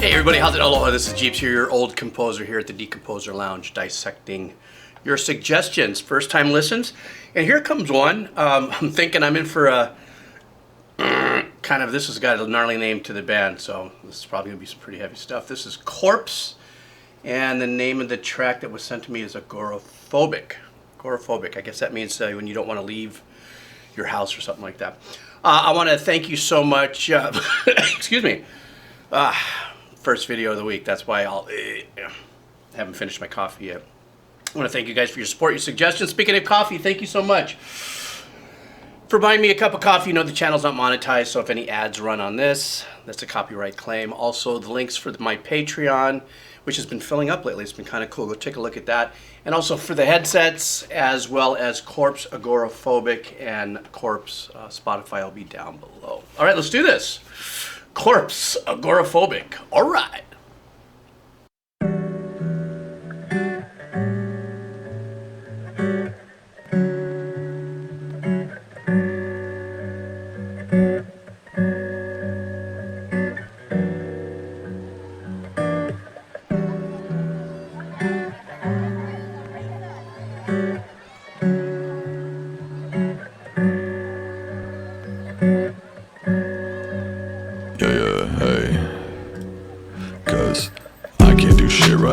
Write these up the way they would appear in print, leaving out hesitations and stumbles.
Hey everybody, how's it? Aloha, this is Jeeps here, your old composer here at the Decomposer Lounge, dissecting your suggestions, first time listens. And here comes one. I'm thinking I'm in for a kind of, this has got a gnarly name to the band, so this is probably going to be some pretty heavy stuff. This is Corpse, and the name of the track that was sent to me is Agoraphobic. Agoraphobic, I guess that means when you don't want to leave your house or something like that. I want to thank you so much. Excuse me. First video of the week, that's why I'll haven't finished my coffee yet. I want to thank you guys for your support, your suggestions. Speaking of coffee, thank you so much for buying me a cup of coffee. You know the channel's not monetized, so if any ads run on this, that's a copyright claim. Also, the links for my Patreon, which has been filling up lately. It's been kind of cool. Go take a look at that. And also for the headsets, as well as Corpse Agoraphobic and Corpse Spotify will be down below. All right, let's do this. Corpse Agoraphobic. All right.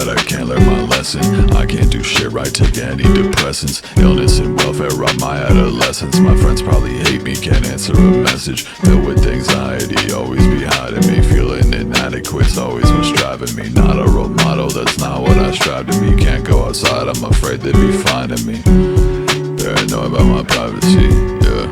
I can't learn my lesson. I can't do shit right, take any depressants. Illness and welfare robbed my adolescence. My friends probably hate me, can't answer a message. Filled with anxiety, always behind me. Feeling inadequate's always what's driving me. Not a role model, that's not what I strive to be. Can't go outside, I'm afraid they'd be finding me. Paranoid about my privacy, yeah.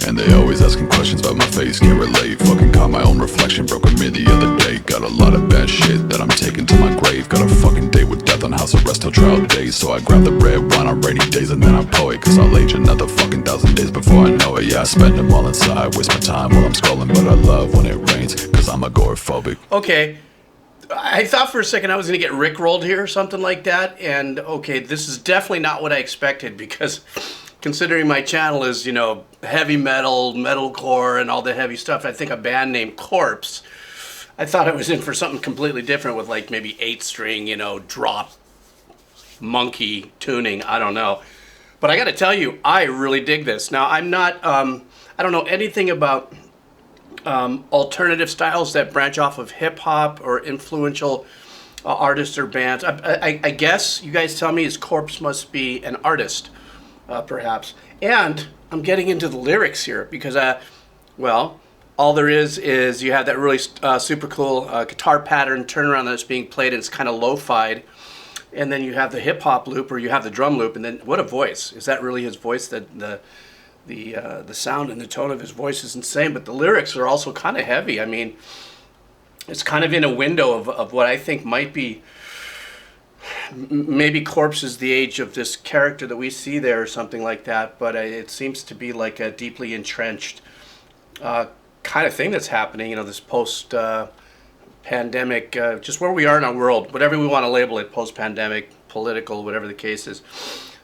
And they always asking questions about my face, can't relate. Fucking caught my own reflection, broke with me the other day. Got a lot of bad shit that I'm taking to my grave. Got a fucking date with death on house arrest till trial days. So I grab the red wine on rainy days and then I poet. Cause I'll age another fucking 1,000 days before I know it. Yeah, I spend them all inside, waste my time while I'm scrolling. But I love when it rains, cause I'm agoraphobic. Okay, I thought for a second I was gonna get rickrolled here or something like that. And okay, this is definitely not what I expected, because considering my channel is, you know, heavy metal, metalcore, and all the heavy stuff, I think a band named Corpse, I thought I was in for something completely different with like maybe 8-string, you know, drop, monkey tuning, I don't know. But I gotta tell you, I really dig this. Now, I'm not, I don't know anything about alternative styles that branch off of hip-hop or influential artists or bands. I guess, you guys tell me, is Corpse must be an artist. Perhaps. And I'm getting into the lyrics here because, well, all there is you have that really super cool guitar pattern turnaround that's being played, and it's kind of lo-fied. And then you have the hip-hop loop, or you have the drum loop, and then what a voice. Is that really his voice? The sound and the tone of his voice is insane, but the lyrics are also kind of heavy. I mean, it's kind of in a window of what I think might be, maybe Corpse is the age of this character that we see there or something like that, but it seems to be like a deeply entrenched kind of thing that's happening, you know, this post-pandemic, just where we are in our world, whatever we want to label it, post-pandemic, political, whatever the case is,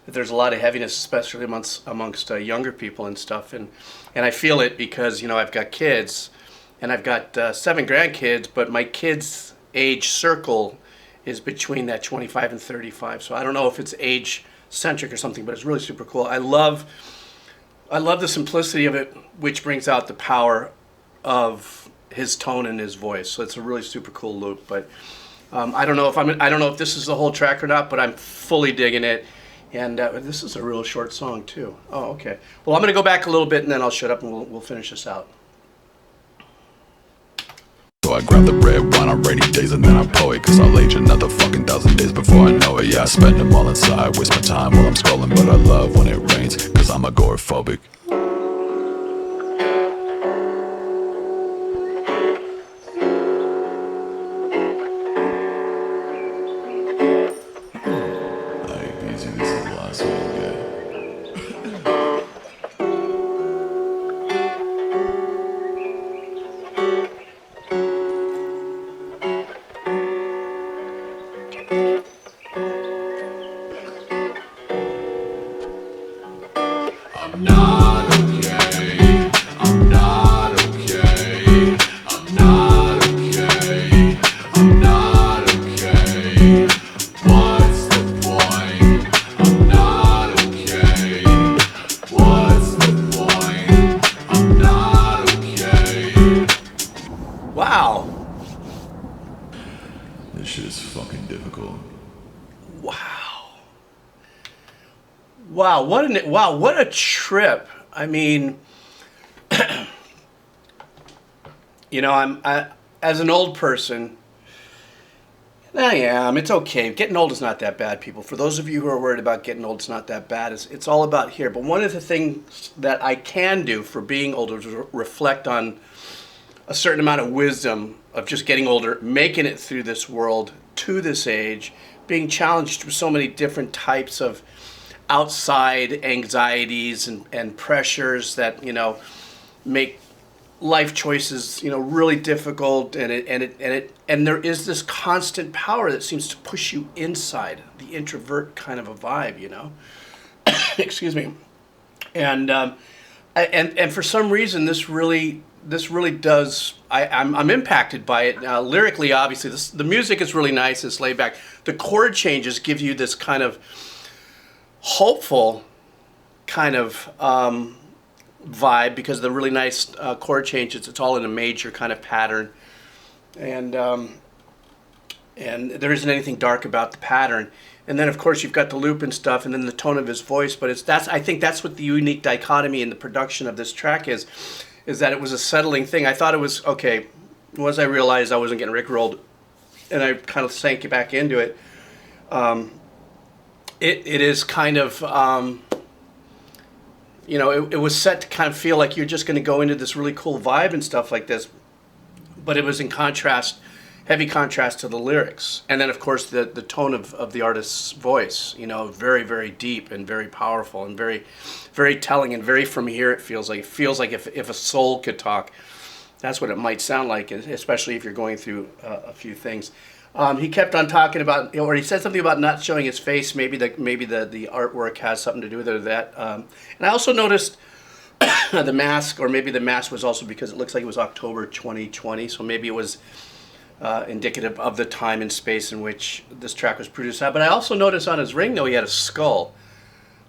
that there's a lot of heaviness, especially amongst younger people and stuff, and I feel it because, you know, I've got kids, and I've got 7 grandkids, but my kids' age circle is between that 25 and 35. So I don't know if it's age centric or something, but it's really super cool. I love the simplicity of it, which brings out the power of his tone and his voice. So it's a really super cool loop. But I don't know if this is the whole track or not, but I'm fully digging it. And this is a real short song too. Oh, okay. Well, I'm gonna go back a little bit and then I'll shut up and we'll finish this out. So I grab the red wine on rainy days and then I poet. Cause I'll age another fucking 1,000 days before I know it. Yeah, I spend them all inside, waste my time while I'm scrolling. But I love when it rains, cause I'm agoraphobic. Easy, this is the last one, yeah. I'm not magical. Wow, what a trip. I mean, as an old person, I am. It's okay. Getting old is not that bad, people. For those of you who are worried about getting old, it's not that bad. It's all about here. But one of the things that I can do for being older is reflect on a certain amount of wisdom of just getting older, making it through this world to this age, being challenged with so many different types of outside anxieties and pressures that make life choices really difficult, and there is this constant power that seems to push you inside, the introvert kind of a vibe, excuse me. And for some reason this really does. I'm impacted by it. Lyrically, obviously the music is really nice, it's laid back, the chord changes give you this kind of hopeful kind of vibe because of the really nice chord changes. It's all in a major kind of pattern, and there isn't anything dark about the pattern. And then of course you've got the loop and stuff, and then the tone of his voice. But I think that's what the unique dichotomy in the production of this track is that it was a settling thing. I thought it was okay. Once I realized I wasn't getting rickrolled, and I kind of sank back into it. It is kind of, it was set to kind of feel like you're just going to go into this really cool vibe and stuff like this. But it was in contrast, heavy contrast to the lyrics. And then, of course, the tone of the artist's voice, very, very deep and very powerful and very, very telling and very from here, it feels like. It feels like if a soul could talk, that's what it might sound like, especially if you're going through a few things. He kept on talking about, or he said something about not showing his face. Maybe the artwork has something to do with it or that. And I also noticed the mask, or maybe the mask was also because it looks like it was October 2020. So maybe it was indicative of the time and space in which this track was produced at. But I also noticed on his ring, though, he had a skull.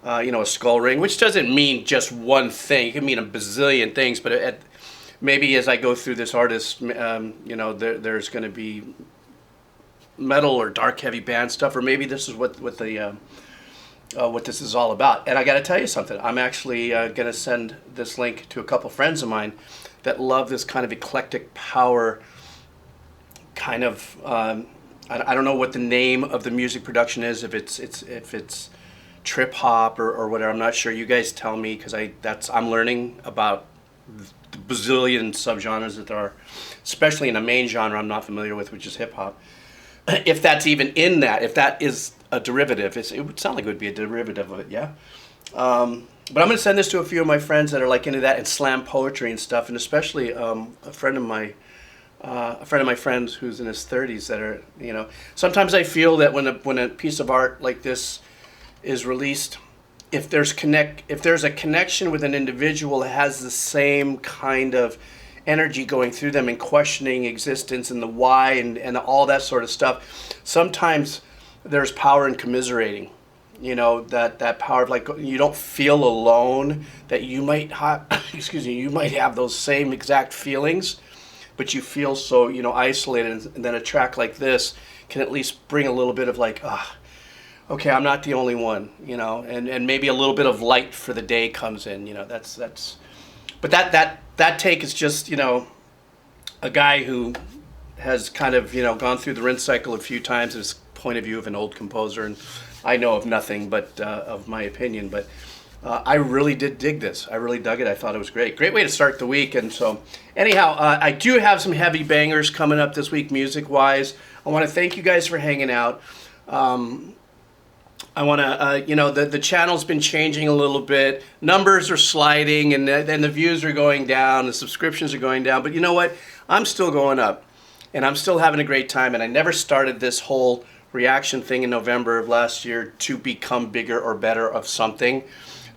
A skull ring, which doesn't mean just one thing. It can mean a bazillion things. But maybe as I go through this artist, there's going to be metal or dark heavy band stuff, or maybe this is what this is all about. And I got to tell you something. I'm actually going to send this link to a couple friends of mine that love this kind of eclectic power kind of. I don't know what the name of the music production is. If it's trip hop or whatever. I'm not sure. You guys tell me, because I'm learning about the bazillion subgenres that there are, especially in a main genre I'm not familiar with, which is hip hop. If that's even in that, if that is a derivative, it would sound like it would be a derivative of it, yeah. But I'm going to send this to a few of my friends that are like into that and slam poetry and stuff, and especially a friend of my friends who's in his 30s that are, Sometimes I feel that when a piece of art like this is released, if there's a connection with an individual that has the same kind of energy going through them and questioning existence and the why and all that sort of stuff, sometimes there's power in commiserating, that power of, like, you don't feel alone, that you might have you might have those same exact feelings, but you feel so isolated. And then a track like this can at least bring a little bit of like, okay, I'm not the only one, and maybe a little bit of light for the day comes in, that's but that take is just, a guy who has kind of, gone through the rinse cycle a few times, his point of view of an old composer, and I know of nothing but of my opinion, but I really did dig this. I really dug it. I thought it was great. Great way to start the week. And so anyhow, I do have some heavy bangers coming up this week music-wise. I want to thank you guys for hanging out. I want to, the channel's been changing a little bit. Numbers are sliding, and the views are going down, the subscriptions are going down. But you know what? I'm still going up, and I'm still having a great time. And I never started this whole reaction thing in November of last year to become bigger or better of something,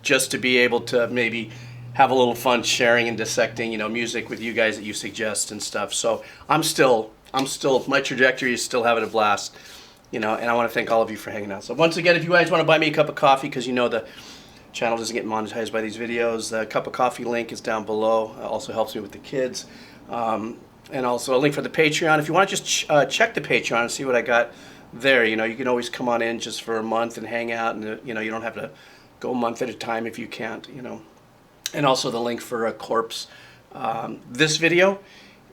just to be able to maybe have a little fun sharing and dissecting, music with you guys that you suggest and stuff. So I'm still, my trajectory is still having a blast. And I want to thank all of you for hanging out. So once again, if you guys want to buy me a cup of coffee, because the channel doesn't get monetized by these videos, the cup of coffee link is down below. It also helps me with the kids. And also a link for the Patreon. If you want to just check the Patreon and see what I got there. You know, you can always come on in just for a month and hang out, and you know, you don't have to go a month at a time if you can't. You know, and also the link for a Corpse, this video,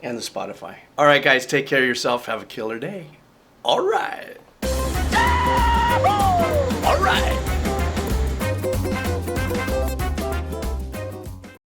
and the Spotify. All right, guys, take care of yourself. Have a killer day. All right. All right.